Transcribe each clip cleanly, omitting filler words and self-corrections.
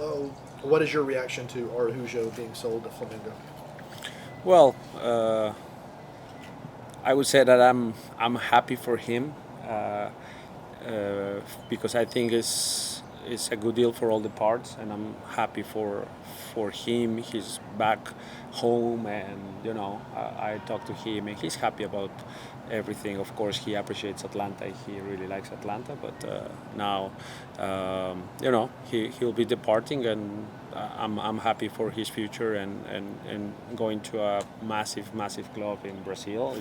Oh, what is your reaction to Araujo being sold to Flamengo? Well, I would say that I'm happy for him uh, because I think it's a good deal for all the parts, and I'm happy for him. He's back home, and I talked to him, and he's happy about everything. Of course, he appreciates Atlanta. He really likes Atlanta, but now he'll be departing, and I'm happy for his future, and going to a massive club in Brazil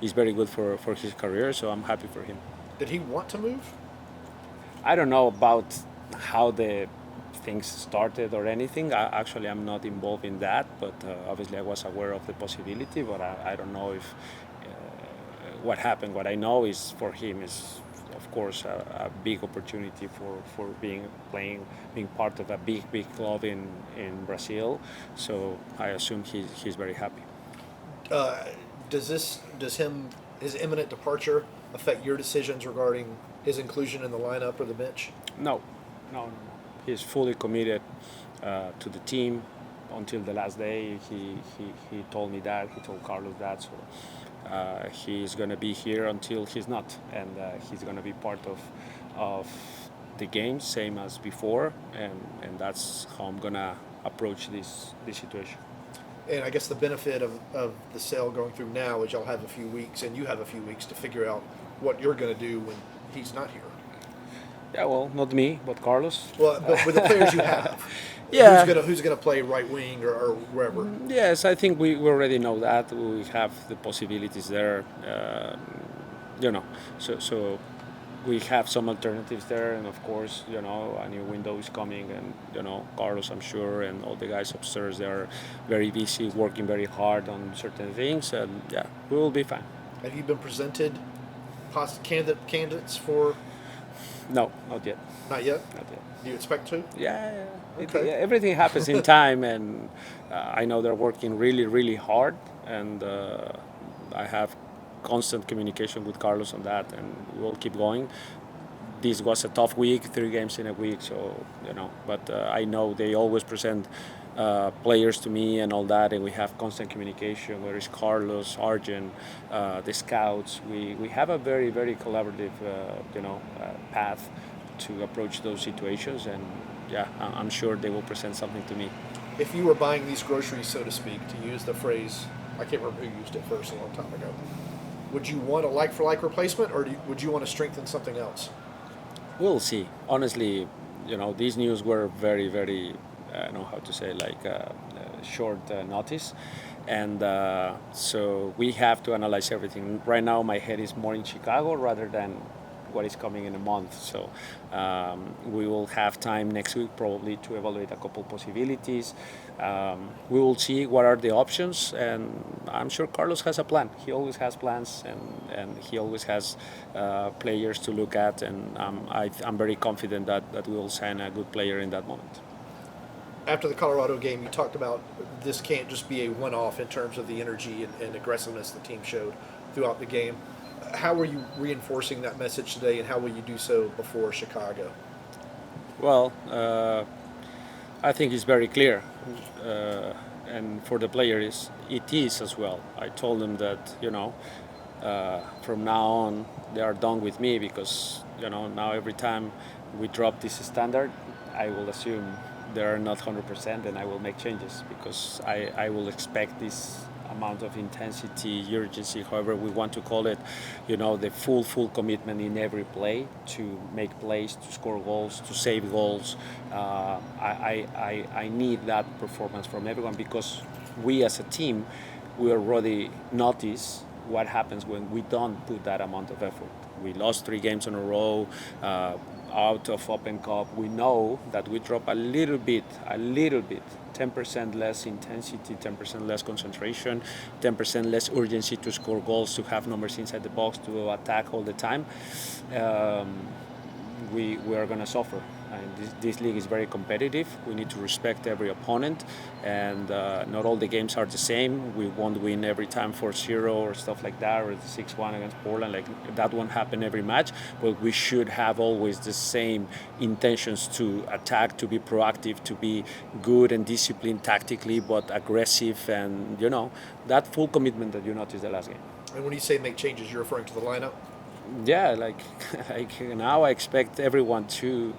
is very good for his career. So I'm happy for him. Did he want to move? I don't know about how the things started or anything. Actually, I'm not involved in that, but obviously I was aware of the possibility. But I don't know if what happened. What I know is for him is, of course, a big opportunity for being part of a big club in Brazil. So I assume he's very happy. Uh, does his imminent departure affect your decisions regarding his inclusion in the lineup or the bench? No, no. He's fully committed to the team until the last day. He told me that. He told Carlos that. So he's going to be here until he's not, and he's going to be part of the game, same as before, and that's how I'm going to approach this situation. And I guess the benefit of the sale going through now is y'all have a few weeks, and you have a few weeks to figure out what you're going to do when he's not here. Yeah, well, not me, but Carlos. Well, but with the players you have, Yeah. who's gonna play right wing or wherever? Yes, I think we already know that. We have the possibilities there. You know, so we have some alternatives there, and of course, a new window is coming, and Carlos, I'm sure, and all the guys upstairs, they are very busy, working very hard on certain things, and yeah, we will be fine. Have you been presented candidates for? No, not yet, Not yet. not yet. Do you expect to? Yeah, Okay. everything happens in time, and I know they're working really hard, and I have constant communication with Carlos on that, and we'll keep going. This was a tough week, 3 games in a week, so but I know they always present players to me and all that, and we have constant communication. Where is Carlos, Argent, the scouts? We have a very collaborative path to approach those situations, and yeah, I'm sure they will present something to me. If you were buying these groceries, so to speak, to use the phrase, I can't remember who used it first a long time ago. Would you want a like for like replacement, or would you want to strengthen something else? We'll see. Honestly, these news were very, I don't know how to say, like short notice. And so we have to analyze everything. Right now, my head is more in Chicago rather than what is coming in a month. So we will have time next week probably to evaluate a couple possibilities. We will see what are the options, and I'm sure Carlos has a plan. He always has plans, and he always has players to look at, and I'm very confident that we will sign a good player in that moment. After the Colorado game, you talked about this can't just be a one off in terms of the energy and aggressiveness the team showed throughout the game. How are you reinforcing that message today, and how will you do so before Chicago? Well, I think it's very clear, and for the players, it is as well. I told them that from now on they are done with me because now every time we drop this standard, I will assume they are not 100%, and I will make changes because I will expect this amount of intensity, urgency, however we want to call it, the full commitment in every play to make plays, to score goals, to save goals. I need that performance from everyone because we as a team, we already notice what happens when we don't put that amount of effort. We lost 3 games in a row. Out of Open Cup, we know that we drop a little bit, 10% less intensity, 10% less concentration, 10% less urgency to score goals, to have numbers inside the box, to attack all the time. We are going to suffer. And this league is very competitive. We need to respect every opponent, and not all the games are the same. We won't win every time 4-0 or stuff like that, or 6-1 against Portland. Like that won't happen every match, but we should have always the same intentions to attack, to be proactive, to be good and disciplined tactically, but aggressive, and that full commitment that you noticed the last game. And when you say make changes, you're referring to the lineup? Yeah, like like now I expect everyone to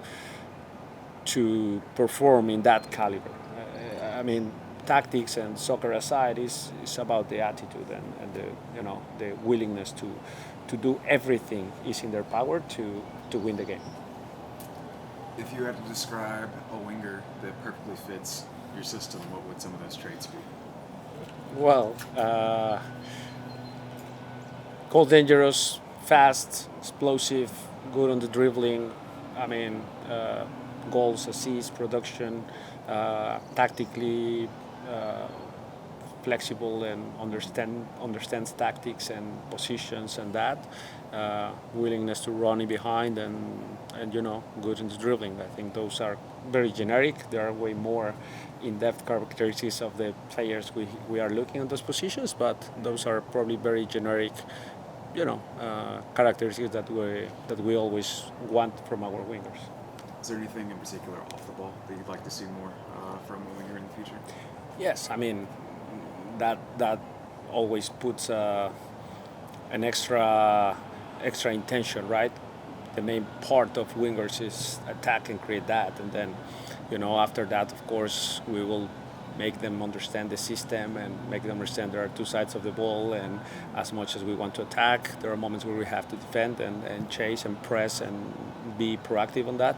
perform in that caliber. I mean, tactics and soccer aside, is about the attitude and the willingness to do everything is in their power to win the game. If you had to describe a winger that perfectly fits your system, what would some of those traits be? Well, goal dangerous, fast, explosive, good on the dribbling. I mean, goals, assists, production, tactically flexible and understands tactics and positions and that. Willingness to run in behind and good in the dribbling. I think those are very generic. There are way more in-depth characteristics of the players we are looking at those positions, but those are probably very generic characteristics that we always want from our wingers. Is there anything in particular off the ball that you'd like to see more from a winger in the future? Yes, I mean that always puts an extra intention, right? The main part of wingers is attack and create that, and then after that, of course, we will make them understand the system and make them understand there are two sides of the ball, and as much as we want to attack, there are moments where we have to defend and chase and press and be proactive on that.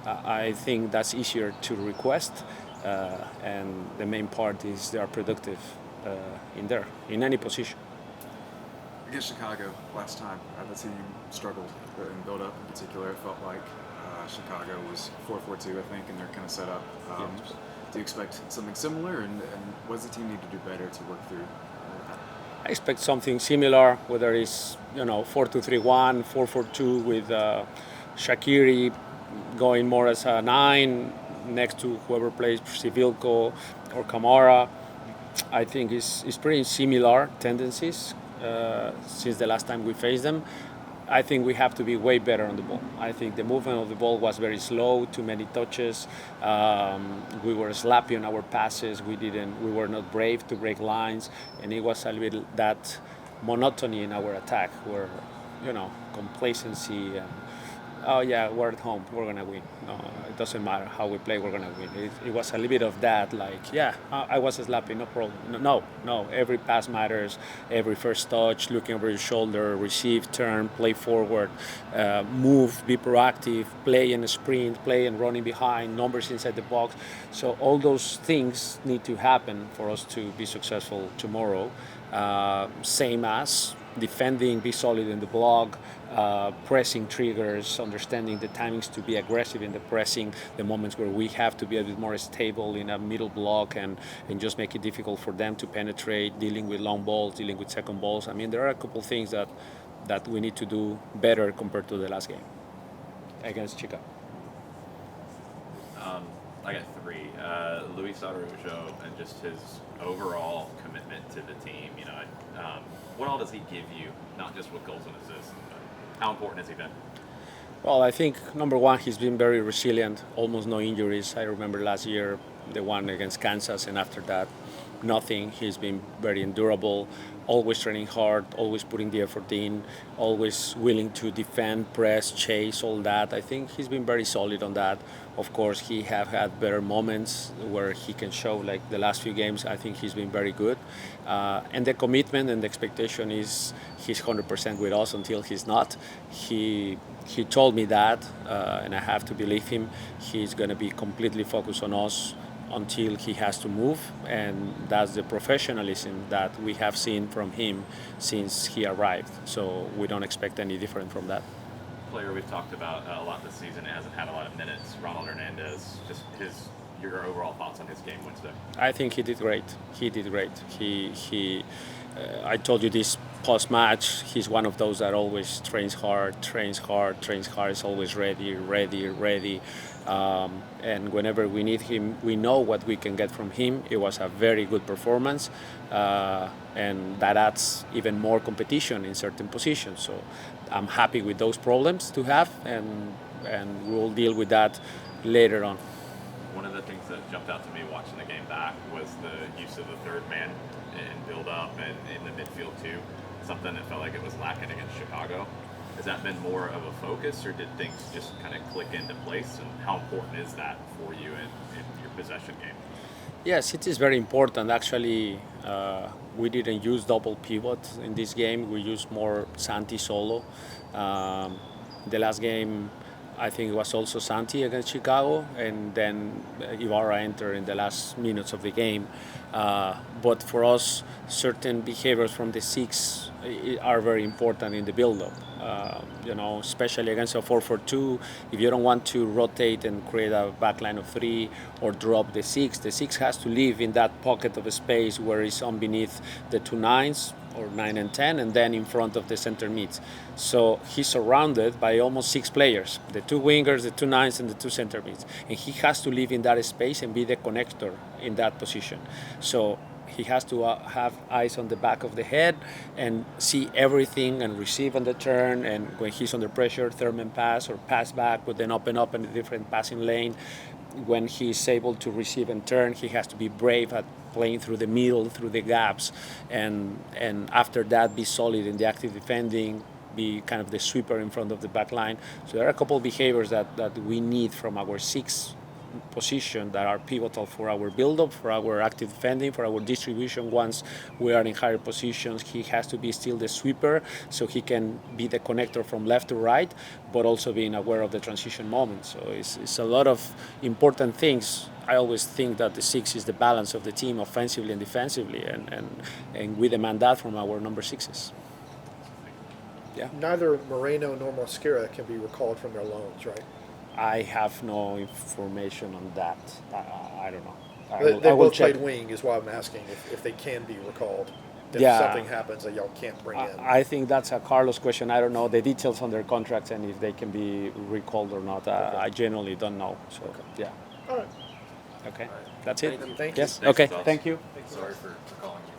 I think that's easier to request, and the main part is they are productive in any position. Against Chicago last time, the team struggled in build-up. In particular, it felt like Chicago was 4-4-2, I think, and they're kind of set up. Yes. Do you expect something similar, and what does the team need to do better to work through that? I expect something similar, whether it's 4-2-3-1, 4-4-2 with Shaqiri going more as a 9 next to whoever plays Civilco or Camara. I think it's pretty similar tendencies since the last time we faced them. I think we have to be way better on the ball. I think the movement of the ball was very slow, too many touches. We were sloppy on our passes. We were not brave to break lines, and it was a little bit that monotony in our attack, where complacency and oh yeah, we're at home, we're gonna win. No, it doesn't matter how we play, we're gonna win. It was a little bit of that, like yeah, I was sloppy, no problem. No, every pass matters, every first touch, looking over your shoulder, receive, turn, play forward, move, be proactive, play and sprint, play and running behind, numbers inside the box. So all those things need to happen for us to be successful tomorrow. Same as defending, be solid in the block, pressing triggers, understanding the timings to be aggressive in the pressing, the moments where we have to be a bit more stable in a middle block and just make it difficult for them to penetrate, dealing with long balls, dealing with second balls. I mean, there are a couple things that we need to do better compared to the last game against Chicago. I got three. Luis Araujo and just his overall commitment to the team. What all does he give you, not just with goals and assists? How important has he been? Well, I think number one, he's been very resilient, almost no injuries. I remember last year, the one against Kansas, and after that, nothing. He's been very endurable, always training hard, always putting the effort in, always willing to defend, press, chase, all that. I think he's been very solid on that. Of course, he have had better moments where he can show, like the last few games, I think he's been very good. And the commitment and the expectation is he's 100% with us until he's not. He told me that, and I have to believe him. He's going to be completely focused on us until he has to move, and that's the professionalism that we have seen from him since he arrived. So we don't expect any different from that. Player we've talked about a lot this season, hasn't had a lot of minutes. Ronald Hernandez, just your overall thoughts on his game Wednesday? I think he did great. I told you this post-match, he's one of those that always trains hard, is always ready. And whenever we need him, we know what we can get from him. It was a very good performance, and that adds even more competition in certain positions. So I'm happy with those problems to have, and we'll deal with that later on. One of the things that jumped out to me watching the game back was the use of the third man and build up and in the midfield too. Something that felt like it was lacking against Chicago. Has that been more of a focus, or did things just kind of click into place? And how important is that for you in your possession game? Yes, it is very important. Actually, we didn't use double pivot in this game. We used more Santi solo. The last game, I think it was also Santi against Chicago, and then Ibarra entered in the last minutes of the game. But for us, certain behaviors from the six are very important in the build-up. Especially against a 4-4-2, if you don't want to rotate and create a backline of three or drop the six has to live in that pocket of space where it's on beneath the two nines, or 9 and 10, and then in front of the center mids. So he's surrounded by almost 6 players, the 2 wingers, the 2 nines, and the 2 center mids. And he has to live in that space and be the connector in that position. So he has to have eyes on the back of the head and see everything and receive on the turn. And when he's under pressure, Thurman pass or pass back, but then open up in a different passing lane. When he's able to receive and turn, he has to be brave at playing through the middle, through the gaps, and after that be solid in the active defending, be kind of the sweeper in front of the back line. So there are a couple of behaviors that we need from our 6 position that are pivotal for our build-up, for our active defending, for our distribution. Once we are in higher positions, he has to be still the sweeper, so he can be the connector from left to right, but also being aware of the transition moment. So it's a lot of important things. I always think that the 6 is the balance of the team offensively and defensively, and we demand that from our number 6s. Yeah. Neither Moreno nor Mosquera can be recalled from their loans, right? I have no information on that. I don't know. They I will both check. played wing, is why I'm asking if they can be recalled. If Yeah. something happens that y'all can't bring in. I think that's a Carlos question. I don't know the details on their contracts and if they can be recalled or not. I genuinely don't know. So, yeah. All right. Okay. That's it. Thank you. Yes. Thanks, Okay. Gonzalo. Thank you. Sorry for calling you.